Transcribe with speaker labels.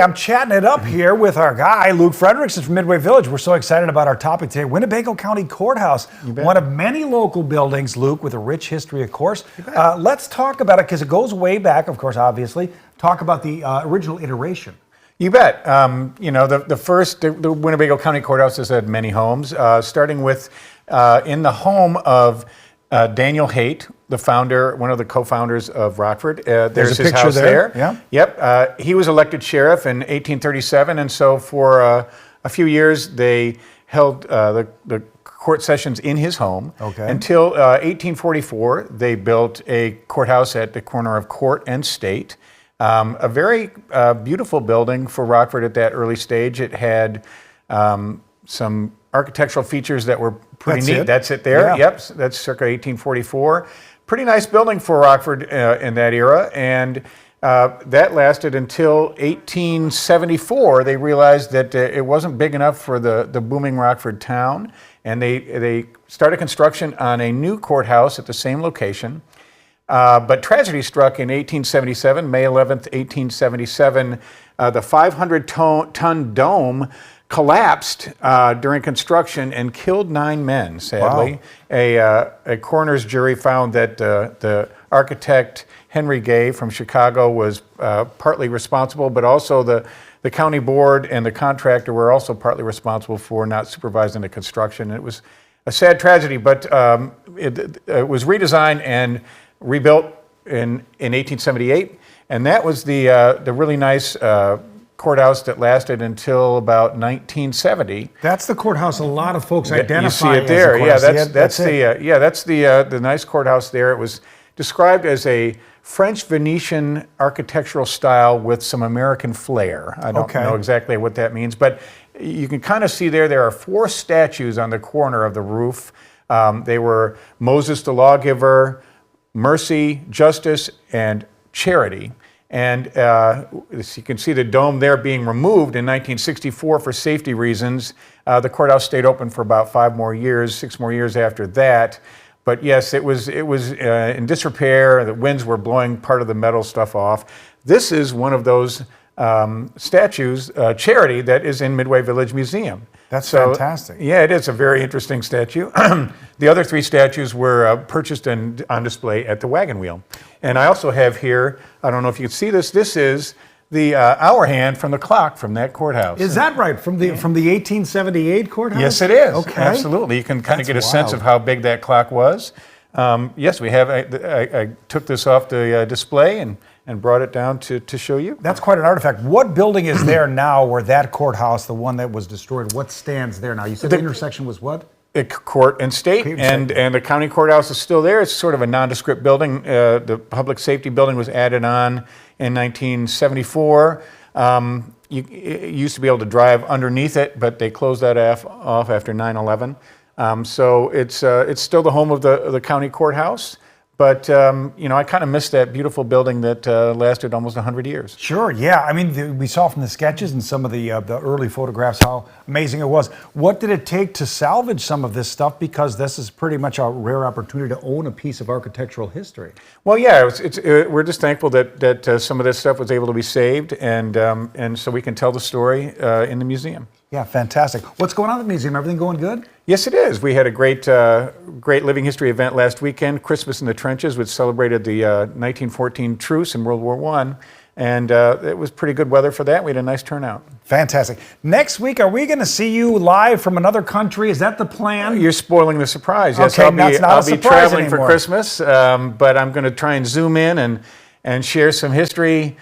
Speaker 1: I'm chatting it up here with our guy, Luke Frederickson from Midway Village. We're so excited about our topic today. Winnebago County Courthouse, one of many local buildings, Luke, with a rich history, of course. Let's talk about it because it goes way back, of course, obviously. Talk about the original iteration.
Speaker 2: You bet. The Winnebago County Courthouse has had many homes, starting with in the home of Daniel Haight, the founder, one of the co-founders of Rockford. There's his house there.
Speaker 1: Yeah.
Speaker 2: Yep. He was elected sheriff in 1837, and so for a few years they held the court sessions in his home.
Speaker 1: Okay.
Speaker 2: Until 1844, they built a courthouse at the corner of Court and State. A very beautiful building for Rockford at that early stage. It had some architectural features that were pretty neat. That's it there.
Speaker 1: Yeah.
Speaker 2: Yep, that's circa 1844. Pretty nice building for Rockford in that era, and that lasted until 1874. They realized that it wasn't big enough for the booming Rockford town, and they started construction on a new courthouse at the same location. But tragedy struck in 1877, May 11th, 1877. The 500-ton dome collapsed during construction and killed 9 men, sadly. Wow. A coroner's jury found that the architect, Henry Gay from Chicago, was partly responsible, but also the county board and the contractor were also partly responsible for not supervising the construction. It was a sad tragedy, but it was redesigned and rebuilt in 1878, and that was the really nice courthouse that lasted until about 1970.
Speaker 1: That's the courthouse a lot of folks identify.
Speaker 2: You see it there. Yeah, that's
Speaker 1: it.
Speaker 2: the nice courthouse there. It was described as a French Venetian architectural style with some American flair. I don't know exactly what that means, but you can kind of see there are 4 statues on the corner of the roof. They were Moses the Lawgiver, Mercy, Justice, and Charity. And as you can see the dome there being removed in 1964 for safety reasons. The courthouse stayed open for about 6 more years after that. But yes, it was in disrepair. The winds were blowing part of the metal stuff off. This is one of those statues, Charity, that is in Midway Village Museum.
Speaker 1: That's fantastic.
Speaker 2: Yeah, it is a very interesting statue. The other 3 statues were purchased and on display at the Wagon Wheel. And I also have here, I don't know if you can see this, this is the hour hand from the clock from that courthouse.
Speaker 1: Is that right? From the 1878 courthouse?
Speaker 2: Yes, it is.
Speaker 1: Okay.
Speaker 2: Absolutely. You can kind of get a sense of how big that clock was. Yes, we have. I took this off the display and brought it down to show you.
Speaker 1: That's quite an artifact. What building is there now where that courthouse, the one that was destroyed, what stands there now? You said the intersection was what?
Speaker 2: Court and State, and the county courthouse is still there. It's sort of a nondescript building. The public safety building was added on in 1974. You used to be able to drive underneath it, but they closed that off after 9/11. So it's still the home of the county courthouse. But, I kind of missed that beautiful building that lasted almost 100 years.
Speaker 1: Sure, yeah. I mean, we saw from the sketches and some of the early photographs how amazing it was. What did it take to salvage some of this stuff? Because this is pretty much a rare opportunity to own a piece of architectural history.
Speaker 2: Well, yeah, we're just thankful that some of this stuff was able to be saved, and so we can tell the story in the museum.
Speaker 1: Yeah, fantastic. What's going on at the museum? Everything going good?
Speaker 2: Yes, it is. We had a great living history event last weekend, Christmas in the Trenches, which celebrated the 1914 truce in World War I. And it was pretty good weather for that. We had a nice turnout.
Speaker 1: Fantastic. Next week, are we going to see you live from another country? Is that the plan?
Speaker 2: You're spoiling the surprise. Yes,
Speaker 1: Okay,
Speaker 2: I'll be traveling
Speaker 1: anymore.
Speaker 2: for Christmas, but I'm going to try and zoom in and share some history